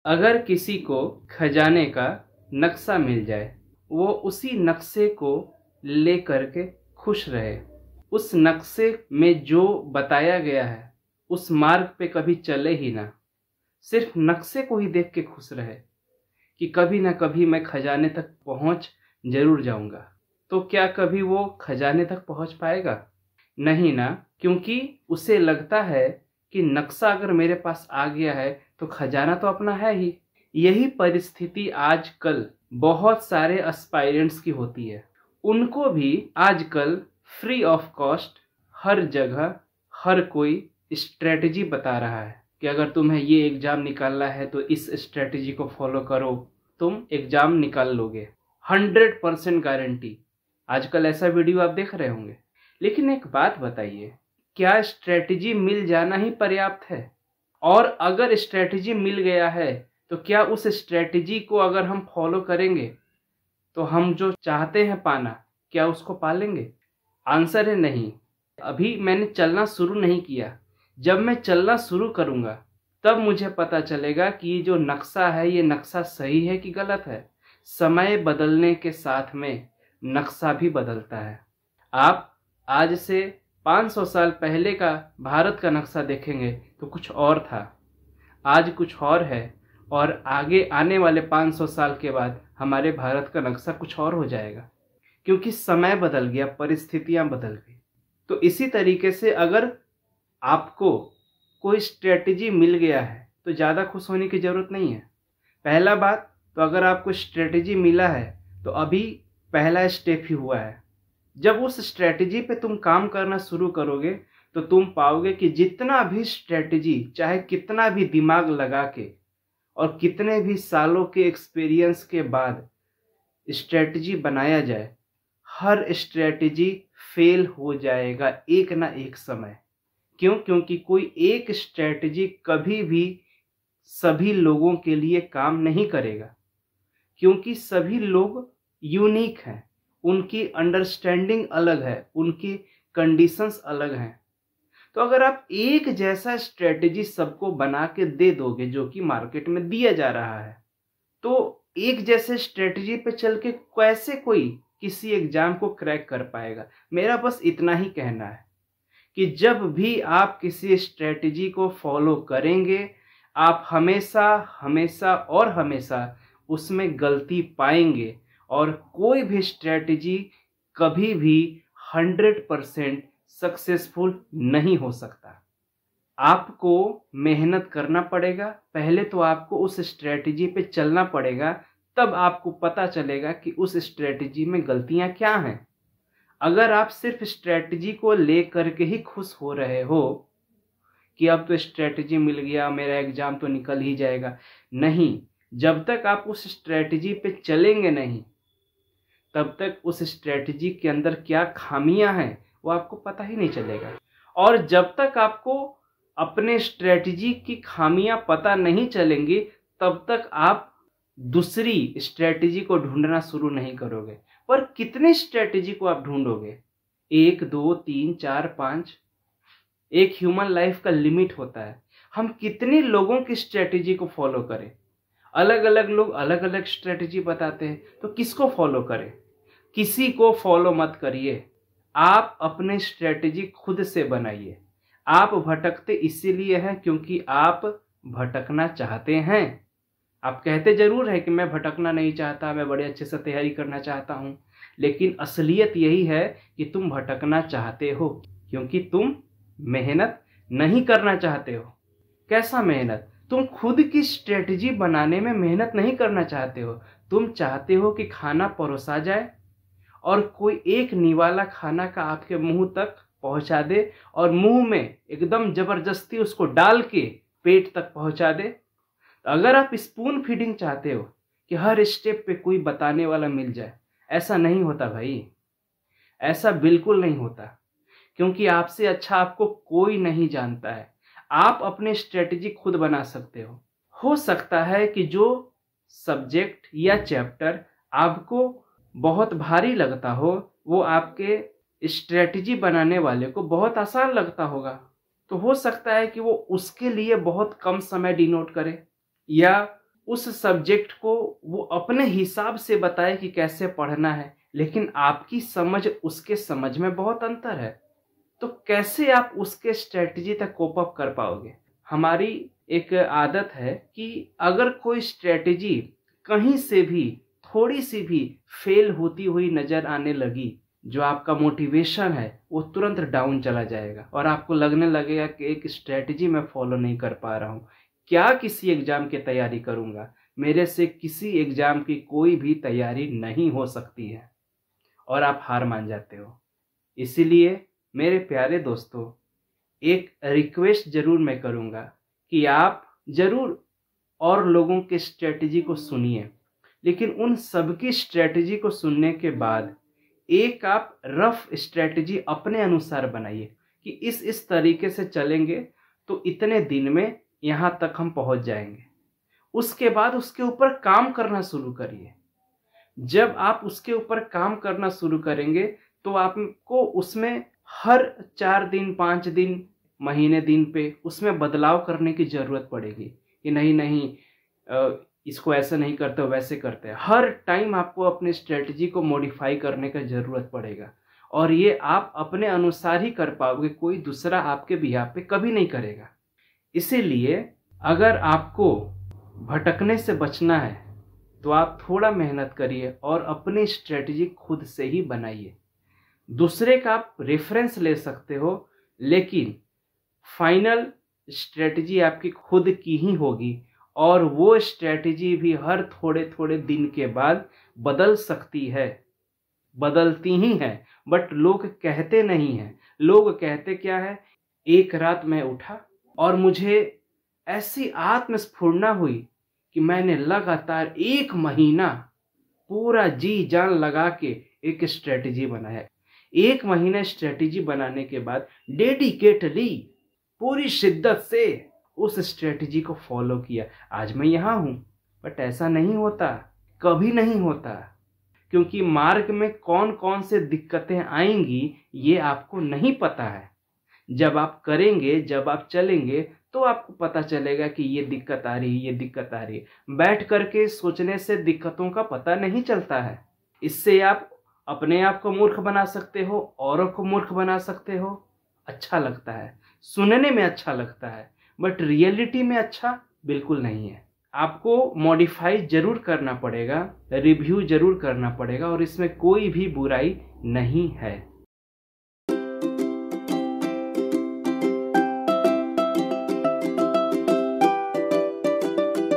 अगर किसी को खजाने का नक्शा मिल जाए, वो उसी नक्शे को ले करके खुश रहे। उस नक्शे में जो बताया गया है उस मार्ग पे कभी चले ही ना, सिर्फ नक्शे को ही देख के खुश रहे कि कभी ना कभी मैं खजाने तक पहुंच जरूर जाऊंगा। तो क्या कभी वो खजाने तक पहुंच पाएगा? नहीं ना, क्योंकि उसे लगता है कि नक्शा अगर मेरे पास आ गया है तो खजाना तो अपना है ही। यही परिस्थिति आजकल बहुत सारे एस्पायरेंट्स की होती है। उनको भी आजकल फ्री ऑफ कॉस्ट हर जगह हर कोई स्ट्रेटजी बता रहा है कि अगर तुम्हें ये एग्जाम निकालना है तो इस स्ट्रेटजी को फॉलो करो, तुम एग्जाम निकाल लोगे, 100% गारंटी। आजकल ऐसा वीडियो आप देख रहे होंगे। लेकिन एक बात बताइए, क्या स्ट्रेटजी मिल जाना ही पर्याप्त है? और अगर स्ट्रेटजी मिल गया है तो क्या उस स्ट्रेटजी को अगर हम फॉलो करेंगे तो हम जो चाहते हैं पाना, क्या उसको पालेंगे? आंसर है नहीं। अभी मैंने चलना शुरू नहीं किया। जब मैं चलना शुरू करूंगा तब मुझे पता चलेगा कि ये जो नक्शा है ये नक्शा सही है कि गलत है। समय बदलने के साथ में नक्शा भी बदलता है। आप आज से 500 साल पहले का भारत का नक्शा देखेंगे तो कुछ और था, आज कुछ और है, और आगे आने वाले 500 साल के बाद हमारे भारत का नक्शा कुछ और हो जाएगा, क्योंकि समय बदल गया, परिस्थितियां बदल गई। तो इसी तरीके से अगर आपको कोई स्ट्रेटजी मिल गया है तो ज़्यादा खुश होने की ज़रूरत नहीं है। पहला बात तो अगर आपको स्ट्रेटजी मिला है तो अभी पहला स्टेप ही हुआ है। जब उस स्ट्रेटजी पे तुम काम करना शुरू करोगे तो तुम पाओगे कि जितना भी स्ट्रेटजी, चाहे कितना भी दिमाग लगा के और कितने भी सालों के एक्सपीरियंस के बाद स्ट्रेटजी बनाया जाए, हर स्ट्रेटजी फेल हो जाएगा एक ना एक समय। क्यों? क्योंकि कोई एक स्ट्रेटजी कभी भी सभी लोगों के लिए काम नहीं करेगा, क्योंकि सभी लोग यूनिक हैं, उनकी अंडरस्टैंडिंग अलग है, उनकी कंडीशंस अलग हैं। तो अगर आप एक जैसा स्ट्रेटजी सबको बना के दे दोगे जो कि मार्केट में दिया जा रहा है, तो एक जैसे स्ट्रेटजी पे चल के कैसे कोई किसी एग्जाम को क्रैक कर पाएगा? मेरा बस इतना ही कहना है कि जब भी आप किसी स्ट्रेटजी को फॉलो करेंगे, आप हमेशा हमेशा और हमेशा उसमें गलती पाएंगे, और कोई भी स्ट्रेटजी कभी भी 100% सक्सेसफुल नहीं हो सकता। आपको मेहनत करना पड़ेगा। पहले तो आपको उस स्ट्रेटजी पे चलना पड़ेगा, तब आपको पता चलेगा कि उस स्ट्रेटजी में गलतियां क्या हैं। अगर आप सिर्फ स्ट्रेटजी को ले करके ही खुश हो रहे हो कि अब तो स्ट्रेटजी मिल गया, मेरा एग्जाम तो निकल ही जाएगा, नहीं, जब तक आप उस स्ट्रेटजी पे चलेंगे नहीं तब तक उस स्ट्रेटजी के अंदर क्या खामियां हैं वो आपको पता ही नहीं चलेगा। और जब तक आपको अपने स्ट्रेटजी की खामियां पता नहीं चलेंगी तब तक आप दूसरी स्ट्रेटजी को ढूंढना शुरू नहीं करोगे। पर कितने स्ट्रेटजी को आप ढूंढोगे? 1, 2, 3, 4, 5? एक ह्यूमन लाइफ का लिमिट होता है। हम कितने लोगों की स्ट्रेटजी को फॉलो करें? अलग अलग लोग अलग अलग स्ट्रेटजी बताते हैं, तो किसको फॉलो करें? किसी को फॉलो मत करिए। आप अपने स्ट्रेटजी खुद से बनाइए। आप भटकते इसीलिए हैं क्योंकि आप भटकना चाहते हैं। आप कहते जरूर है कि मैं भटकना नहीं चाहता, मैं बड़े अच्छे से तैयारी करना चाहता हूं, लेकिन असलियत यही है कि तुम भटकना चाहते हो क्योंकि तुम मेहनत नहीं करना चाहते हो। कैसा मेहनत? तुम खुद की स्ट्रेटजी बनाने में मेहनत नहीं करना चाहते हो। तुम चाहते हो कि खाना परोसा जाए और कोई एक निवाला खाना का आपके मुंह तक पहुंचा दे और मुंह में एकदम जबरदस्ती उसको डाल के पेट तक पहुंचा दे। तो अगर आप स्पून फीडिंग चाहते हो कि हर स्टेप पे कोई बताने वाला मिल जाए, ऐसा नहीं होता भाई, ऐसा बिल्कुल नहीं होता, क्योंकि आपसे अच्छा आपको कोई नहीं जानता है। आप अपने स्ट्रेटजी खुद बना सकते हो सकता है कि जो सब्जेक्ट या चैप्टर आपको बहुत भारी लगता हो वो आपके स्ट्रेटजी बनाने वाले को बहुत आसान लगता होगा, तो हो सकता है कि वो उसके लिए बहुत कम समय डिनोट करे, या उस सब्जेक्ट को वो अपने हिसाब से बताए कि कैसे पढ़ना है, लेकिन आपकी समझ उसके समझ में बहुत अंतर है, तो कैसे आप उसके स्ट्रेटजी तक कोप अप कर पाओगे। हमारी एक आदत है कि अगर कोई स्ट्रेटजी कहीं से भी थोड़ी सी भी फेल होती हुई नजर आने लगी, जो आपका मोटिवेशन है वो तुरंत डाउन चला जाएगा और आपको लगने लगेगा कि एक स्ट्रेटजी मैं फॉलो नहीं कर पा रहा हूँ, क्या किसी एग्जाम की तैयारी करूँगा, मेरे से किसी एग्जाम की कोई भी तैयारी नहीं हो सकती है, और आप हार मान जाते हो। इसीलिए मेरे प्यारे दोस्तों, एक रिक्वेस्ट जरूर मैं करूँगा कि आप जरूर और लोगों के स्ट्रेटजी को सुनिए, लेकिन उन सबकी स्ट्रेटजी को सुनने के बाद एक आप रफ स्ट्रेटजी अपने अनुसार बनाइए कि इस तरीके से चलेंगे तो इतने दिन में यहाँ तक हम पहुँच जाएंगे। उसके बाद उसके ऊपर काम करना शुरू करिए। जब आप उसके ऊपर काम करना शुरू करेंगे तो आपको उसमें हर 4 दिन 5 दिन महीने दिन पे उसमें बदलाव करने की ज़रूरत पड़ेगी कि नहीं इसको ऐसे नहीं करते वैसे करते हैं। हर टाइम आपको अपनी स्ट्रेटजी को मॉडिफाई करने का ज़रूरत पड़ेगा, और ये आप अपने अनुसार ही कर पाओगे, कोई दूसरा आपके बिहाफ पे कभी नहीं करेगा। इसीलिए अगर आपको भटकने से बचना है तो आप थोड़ा मेहनत करिए और अपनी स्ट्रेटजी खुद से ही बनाइए। दूसरे का आप रेफरेंस ले सकते हो, लेकिन फाइनल स्ट्रेटजी आपकी खुद की ही होगी, और वो स्ट्रेटजी भी हर थोड़े थोड़े दिन के बाद बदल सकती है, बदलती ही है, बट लोग कहते नहीं हैं। लोग कहते क्या है, एक रात मैं उठा और मुझे ऐसी आत्मस्फूर्णा हुई कि मैंने लगातार 1 महीना पूरा जी जान लगा के एक स्ट्रेटजी बनाया। 1 महीना स्ट्रेटजी बनाने के बाद डेडिकेटली पूरी शिद्दत से उस स्ट्रेटजी को फॉलो किया। आज मैं यहाँ हूँ, बट ऐसा नहीं होता, कभी नहीं होता, क्योंकि मार्ग में कौन कौन से दिक्कतें आएंगी ये आपको नहीं पता है। जब आप करेंगे, जब आप चलेंगे तो आपको पता चलेगा कि ये दिक्कत आ रही है, ये दिक्कत आ रही है। बैठ करके सोचने से दिक्कतों का पता नहीं चलता है। इससे आप अपने आप को मूर्ख बना सकते हो, औरों को मूर्ख बना सकते हो। अच्छा लगता है, सुनने में अच्छा लगता है, बट रियलिटी में अच्छा बिल्कुल नहीं है। आपको मॉडिफाई जरूर करना पड़ेगा, रिव्यू जरूर करना पड़ेगा, और इसमें कोई भी बुराई नहीं है।